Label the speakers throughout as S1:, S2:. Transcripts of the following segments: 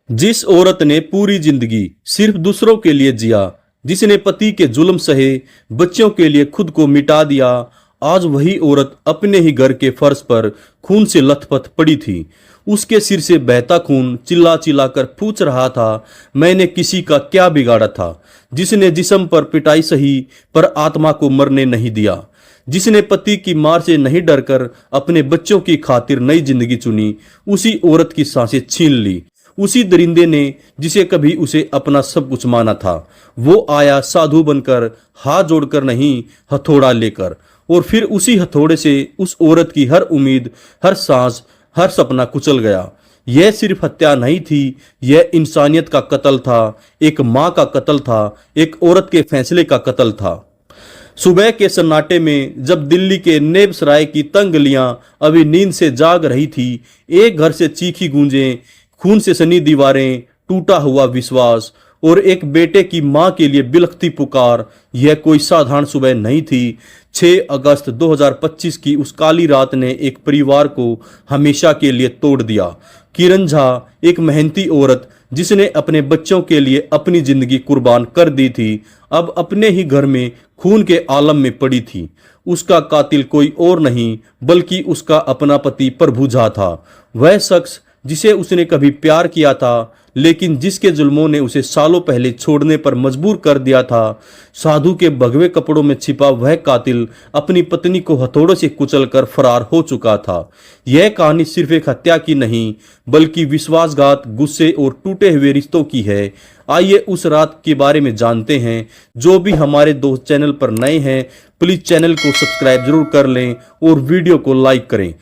S1: जिस औरत ने पूरी जिंदगी सिर्फ दूसरों के लिए जिया, जिसने पति के जुल्म सहे, बच्चों के लिए खुद को मिटा दिया, आज वही औरत अपने ही घर के फर्श पर खून से लथपथ पड़ी थी। उसके सिर से बहता खून चिल्ला चिल्ला कर पूछ रहा था, मैंने किसी का क्या बिगाड़ा था। जिसने जिस्म पर पिटाई सही पर आत्मा को मरने नहीं दिया, जिसने पति की मार से नहीं डरकर अपने बच्चों की खातिर नई जिंदगी चुनी, उसी औरत की सांसें छीन ली। उसी दरिंदे ने जिसे कभी उसे अपना सब कुछ माना था, वो आया साधु बनकर, हाथ जोड़कर नहीं, हथौड़ा लेकर। और फिर उसी हथौड़े से उस औरत की हर उम्मीद, हर सांस, हर सपना कुचल गया। यह सिर्फ हत्या नहीं थी, यह इंसानियत का कत्ल था, एक माँ का कत्ल था, एक औरत के फैसले का कत्ल था। सुबह के सन्नाटे में जब दिल्ली के नेब सराय की तंग गलियां अभी नींद से जाग रही थी, एक घर से चीखी गूंजें, खून से सनी दीवारें, टूटा हुआ विश्वास और एक बेटे की मां के लिए बिलखती पुकार। यह कोई साधारण सुबह नहीं थी। 6 अगस्त 2025 की उस काली रात ने एक परिवार को हमेशा के लिए तोड़ दिया। किरण झा, एक मेहनती औरत जिसने अपने बच्चों के लिए अपनी जिंदगी कुर्बान कर दी थी, अब अपने ही घर में खून के आलम में पड़ी थी। उसका कातिल कोई और नहीं बल्कि उसका अपना पति प्रभु झा था। वह शख्स जिसे उसने कभी प्यार किया था, लेकिन जिसके जुल्मों ने उसे सालों पहले छोड़ने पर मजबूर कर दिया था। साधु के भगवे कपड़ों में छिपा वह कातिल अपनी पत्नी को हथौड़ों से कुचलकर फरार हो चुका था। यह कहानी सिर्फ एक हत्या की नहीं बल्कि विश्वासघात, गुस्से और टूटे हुए रिश्तों की है। आइए उस रात के बारे में जानते हैं। जो भी हमारे दोस्त चैनल पर नए हैं, प्लीज चैनल को सब्सक्राइब जरूर कर लें और वीडियो को लाइक करें।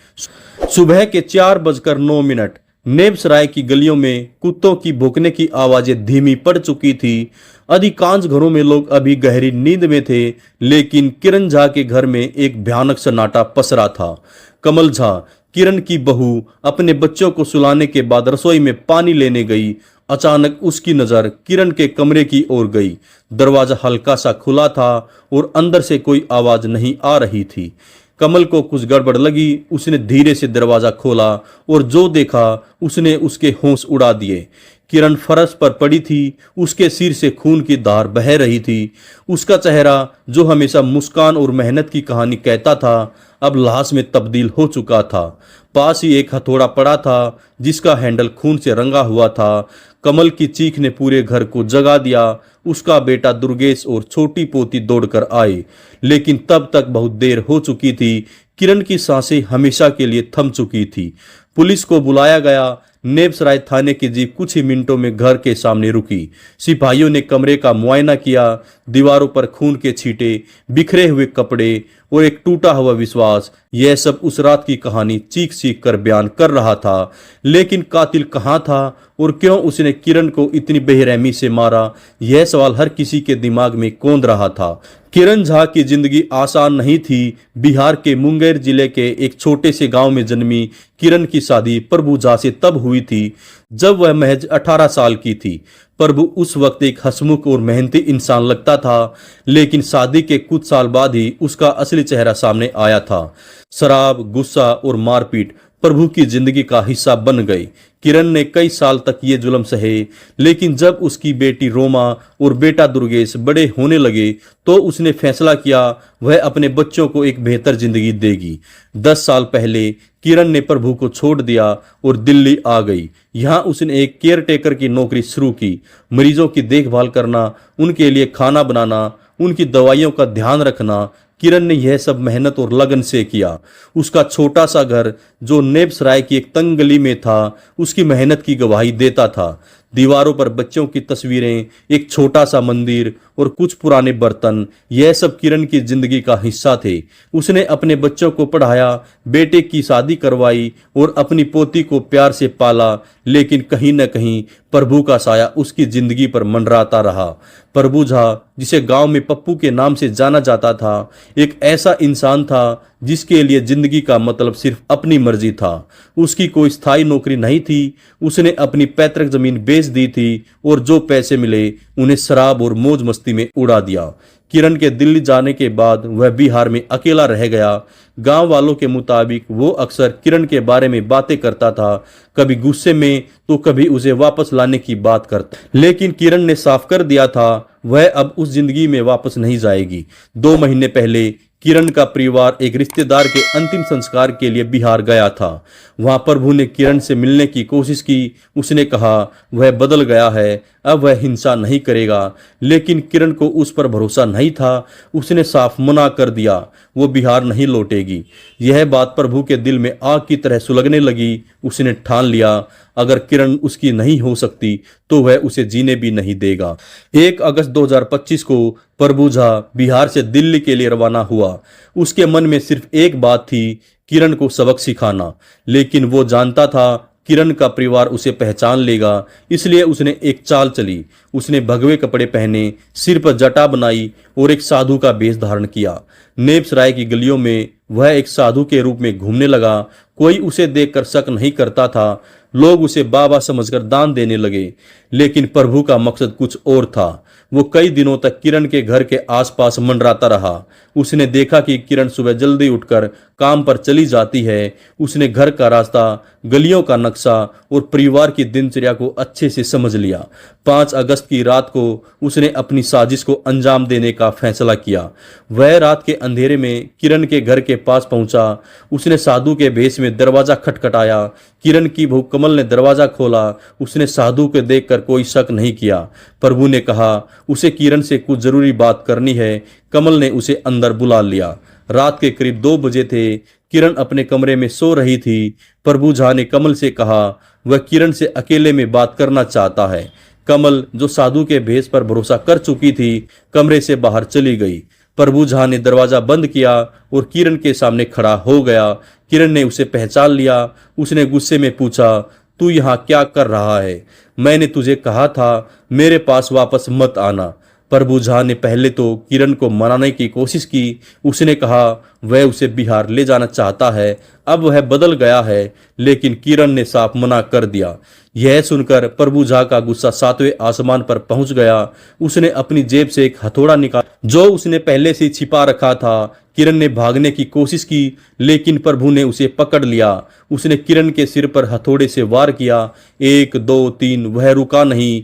S1: सुबह के 4:09 नेब सराय की गलियों में कुत्तों की भौंकने की आवाजें धीमी पड़ चुकी थी। अधिकांश घरों में लोग अभी गहरी नींद में थे, लेकिन किरण झा के घर में एक भयानक सन्नाटा पसरा था। कमल झा, किरण की बहू, अपने बच्चों को सुलाने के बाद रसोई में पानी लेने गई। अचानक उसकी नजर किरण के कमरे की ओर गई। दरवाजा हल्का सा खुला था और अंदर से कोई आवाज नहीं आ रही थी। कमल को कुछ गड़बड़ लगी। उसने धीरे से दरवाजा खोला और जो देखा उसने उसके होश उड़ा दिए। किरण फर्श पर पड़ी थी, उसके सिर से खून की धार बह रही थी। उसका चेहरा, जो हमेशा मुस्कान और मेहनत की कहानी कहता था, अब लाश में तब्दील हो चुका था। पास ही एक हथौड़ा पड़ा था जिसका हैंडल खून से रंगा हुआ था। कमल की चीख ने पूरे घर को जगा दिया। उसका बेटा दुर्गेश और छोटी पोती दौड़कर आए, लेकिन तब तक बहुत देर हो चुकी थी। किरण की सांसें हमेशा के लिए थम चुकी थी। पुलिस को बुलाया गया। नेब सराय थाने की जीप कुछ ही मिनटों में घर के सामने रुकी। सिपाहियों ने कमरे का मुआयना किया। दीवारों पर खून के छींटे, बिखरे हुए कपड़े और एक टूटा हुआ विश्वास, यह सब उस रात की कहानी चीख चीख कर बयान कर रहा था। लेकिन कातिल कहाँ था और क्यों उसने किरण को इतनी बेरहमी से मारा, यह सवाल हर किसी के दिमाग में कौंध रहा था। किरण झा की जिंदगी आसान नहीं थी। बिहार के मुंगेर जिले के एक छोटे से गांव में जन्मी किरण की शादी प्रभु झा से तब हुई थी जब वह महज 18 साल की थी। प्रभु उस वक्त एक हंसमुख और मेहनती इंसान लगता था, लेकिन शादी के कुछ साल बाद ही उसका असली चेहरा सामने आया था। शराब, गुस्सा और मारपीट प्रभु की जिंदगी का हिस्सा बन गई। किरण ने कई साल तक ये जुल्म सहे, लेकिन जब उसकी बेटी रोमा और बेटा दुर्गेश बड़े होने लगे तो उसने फैसला किया वह अपने बच्चों को एक बेहतर जिंदगी देगी। 10 साल पहले किरण ने प्रभु को छोड़ दिया और दिल्ली आ गई। यहाँ उसने एक केयर टेकर की नौकरी शुरू की। मरीजों की देखभाल करना, उनके लिए खाना बनाना, उनकी दवाइयों का ध्यान रखना, किरण ने यह सब मेहनत और लगन से किया। उसका छोटा सा घर जो नेब सराय की एक तंग गली में था, उसकी मेहनत की गवाही देता था। दीवारों पर बच्चों की तस्वीरें, एक छोटा सा मंदिर और कुछ पुराने बर्तन, यह सब किरण की जिंदगी का हिस्सा थे। उसने अपने बच्चों को पढ़ाया, बेटे की शादी करवाई और अपनी पोती को प्यार से पाला, लेकिन कहीं न कहीं प्रभु का साया उसकी जिंदगी पर मंडराता रहा। प्रभु झा, जिसे गांव में पप्पू के नाम से जाना जाता था, एक ऐसा इंसान था जिसके लिए जिंदगी का मतलब सिर्फ अपनी मर्जी था। उसकी कोई स्थायी नौकरी नहीं थी। उसने अपनी पैतृक जमीन बेच दी थी और जो पैसे मिले उन्हें शराब और मौज मस्ती में उड़ा दिया। किरण के दिल्ली जाने के बाद वह बिहार में अकेला रह गया। गांव वालों के मुताबिक वो अक्सर किरण के बारे में बातें करता था, कभी गुस्से में तो कभी उसे वापस लाने की बात करता। लेकिन किरण ने साफ कर दिया था वह अब उस जिंदगी में वापस नहीं जाएगी। 2 महीने पहले किरण का परिवार एक रिश्तेदार के अंतिम संस्कार के लिए बिहार गया था। वहां प्रभु ने किरण से मिलने की कोशिश की। उसने कहा वह बदल गया है, अब वह हिंसा नहीं करेगा। लेकिन किरण को उस पर भरोसा नहीं था। उसने साफ मना कर दिया, वो बिहार नहीं लौटेगी। यह बात प्रभु के दिल में आग की तरह सुलगने लगी। उसने ठान लिया अगर किरण उसकी नहीं हो सकती तो वह उसे जीने भी नहीं देगा। 1 अगस्त 2025 को प्रभु झा बिहार से दिल्ली के लिए रवाना हुआ। उसके मन में सिर्फ एक बात थी, किरण को सबक सिखाना। लेकिन वो जानता था किरण का परिवार उसे पहचान लेगा, इसलिए उसने एक चाल चली। उसने भगवे कपड़े पहने, सिर पर जटा बनाई और एक साधु का वेश धारण किया। नेप्सराय की गलियों में वह एक साधु के रूप में घूमने लगा। कोई उसे देखकर शक नहीं करता था। लोग उसे बाबा समझकर दान देने लगे। लेकिन प्रभु का मकसद कुछ और था। वो कई दिनों तक किरण के घर के आसपास मंडराता रहा। उसने देखा कि किरण सुबह जल्दी उठकर काम पर चली जाती है। उसने घर का रास्ता, गलियों का नक्शा और परिवार की दिनचर्या को अच्छे से समझ लिया। 5 अगस्त की रात को उसने अपनी साजिश को अंजाम देने का फैसला किया। वह रात के अंधेरे में किरण के घर के पास पहुंचा। उसने साधु के भेष में दरवाजा खटखटाया। किरण की बहू कमल ने दरवाजा खोला। उसने साधु को देखकर कोई शक नहीं किया। प्रभु ने कहा उसे किरण से कुछ जरूरी बात करनी है। कमल ने उसे अंदर बुला लिया। रात के करीब 2 बजे थे। किरण अपने कमरे में सो रही थी। प्रभु झा ने कमल से कहा वह किरण से अकेले में बात करना चाहता है। कमल, जो साधु के भेष पर भरोसा कर चुकी थी, कमरे से बाहर चली गई। प्रभु झा ने दरवाजा बंद किया और किरण के सामने खड़ा हो गया। किरण ने उसे पहचान लिया। उसने गुस्से में पूछा, तू यहाँ क्या कर रहा है? मैंने तुझे कहा था मेरे पास वापस मत आना। प्रभु झा ने पहले तो किरण को मनाने की कोशिश की। उसने कहा वह उसे बिहार ले जाना चाहता है, अब वह बदल गया है। लेकिन किरण ने साफ मना कर दिया। यह सुनकर प्रभु झा का गुस्सा 7वें आसमान पर पहुंच गया। उसने अपनी जेब से एक हथौड़ा निकाला जो उसने पहले से छिपा रखा था। किरण ने भागने की कोशिश की, लेकिन प्रभु ने उसे पकड़ लिया। उसने किरण के सिर पर हथौड़े से वार किया। 1 2 3, वह रुका नहीं।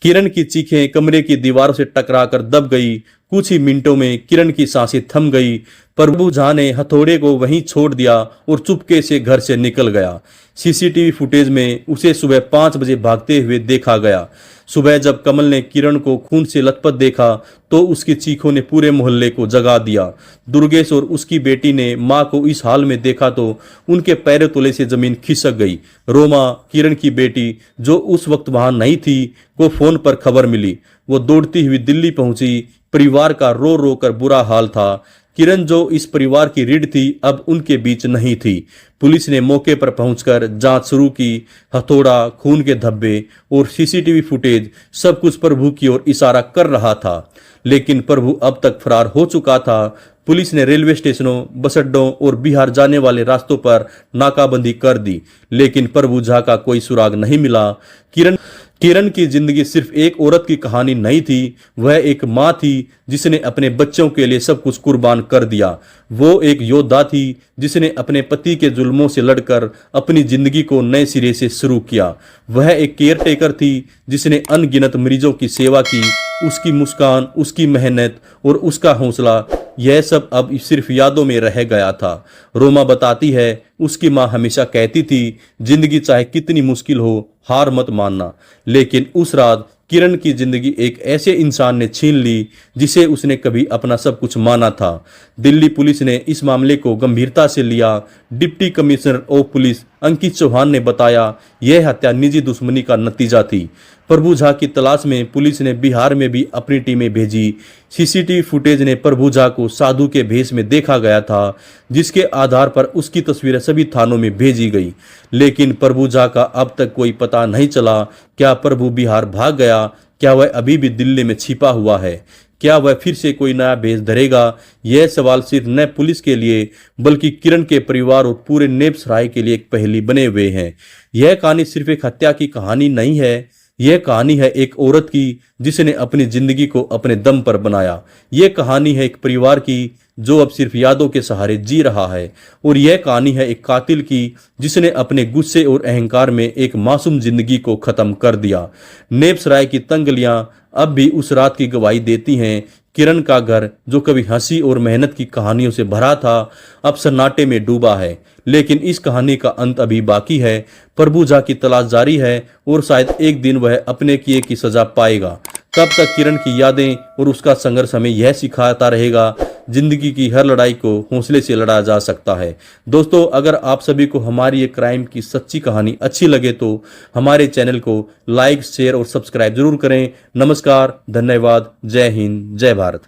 S1: किरण की चीखें कमरे की दीवारों से टकराकर दब गई। कुछ ही मिनटों में किरण की सांसें थम गई। प्रभु झा ने हथौड़े को वहीं छोड़ दिया और चुपके से घर से निकल गया। सीसीटीवी फुटेज में उसे सुबह 5 बजे भागते हुए देखा गया। सुबह जब कमल ने किरण को खून से लथपथ देखा तो उसकी चीखों ने पूरे मोहल्ले को जगा दिया। दुर्गेश और उसकी बेटी ने मां को इस हाल में देखा तो उनके पैरों तले से जमीन खिसक गई। रोमा, किरण की बेटी, जो उस वक्त वहां नहीं थी, को फोन पर खबर मिली। वो दौड़ती हुई दिल्ली पहुंची। परिवार का रो रो कर बुरा हाल था। किरण, जो इस परिवार की रीढ़ थी, अब उनके बीच नहीं थी। पुलिस ने मौके पर पहुंचकर जांच शुरू की। हथौड़ा, खून के धब्बे और सीसीटीवी फुटेज सब कुछ प्रभु की ओर इशारा कर रहा था। लेकिन प्रभु अब तक फरार हो चुका था। पुलिस ने रेलवे स्टेशनों, बस अड्डों और बिहार जाने वाले रास्तों पर नाकाबंदी कर दी, लेकिन प्रभु झा का कोई सुराग नहीं मिला। किरण की जिंदगी सिर्फ एक औरत की कहानी नहीं थी, वह एक माँ थी जिसने अपने बच्चों के लिए सब कुछ कुर्बान कर दिया। वो एक योद्धा थी जिसने अपने पति के जुल्मों से लड़कर अपनी जिंदगी को नए सिरे से शुरू किया। वह एक केयरटेकर थी जिसने अनगिनत मरीजों की सेवा की। उसकी मुस्कान, उसकी मेहनत और उसका हौसला, यह सब अब सिर्फ यादों में रह गया था। रोमा बताती है, उसकी माँ हमेशा कहती थी, जिंदगी चाहे कितनी मुश्किल हो, हार मत मानना। लेकिन उस रात किरण की जिंदगी एक ऐसे इंसान ने छीन ली जिसे उसने कभी अपना सब कुछ माना था। दिल्ली पुलिस ने इस मामले को गंभीरता से लिया। डिप्टी कमिश्नर ऑफ पुलिस अंकित चौहान ने बताया, यह हत्या निजी दुश्मनी का नतीजा थी। प्रभु झा की तलाश में पुलिस ने बिहार में भी अपनी टीमें भेजी। सीसीटीवी फुटेज ने प्रभु झा को साधु के भेष में देखा गया था, जिसके आधार पर उसकी तस्वीरें सभी थानों में भेजी गई। लेकिन प्रभु झा का अब तक कोई पता नहीं चला। क्या प्रभु बिहार भाग गया? क्या वह अभी भी दिल्ली में छिपा हुआ है? क्या वह फिर से कोई नया भेष धरेगा? यह सवाल सिर्फ न पुलिस के लिए बल्कि किरण के परिवार और पूरे नेप्सराय के लिए एक पहेली बने हुए हैं। यह कहानी सिर्फ एक हत्या की कहानी नहीं है, यह कहानी है एक औरत की जिसने अपनी जिंदगी को अपने दम पर बनाया। यह कहानी है एक परिवार की जो अब सिर्फ यादों के सहारे जी रहा है। और यह कहानी है एक कातिल की जिसने अपने गुस्से और अहंकार में एक मासूम जिंदगी को खत्म कर दिया। नेप्सराय की तंग गलियां अब भी उस रात की गवाही देती हैं। किरण का घर जो कभी हंसी और मेहनत की कहानियों से भरा था, अब सन्नाटे में डूबा है। लेकिन इस कहानी का अंत अभी बाकी है। प्रभुजा की तलाश जारी है और शायद एक दिन वह अपने किए की सजा पाएगा। तब तक किरण की यादें और उसका संघर्ष हमें यह सिखाता रहेगा, जिंदगी की हर लड़ाई को हौसले से लड़ा जा सकता है। दोस्तों, अगर आप सभी को हमारी ये क्राइम की सच्ची कहानी अच्छी लगे तो हमारे चैनल को लाइक, शेयर और सब्सक्राइब जरूर करें। नमस्कार, धन्यवाद, जय हिंद, जय भारत।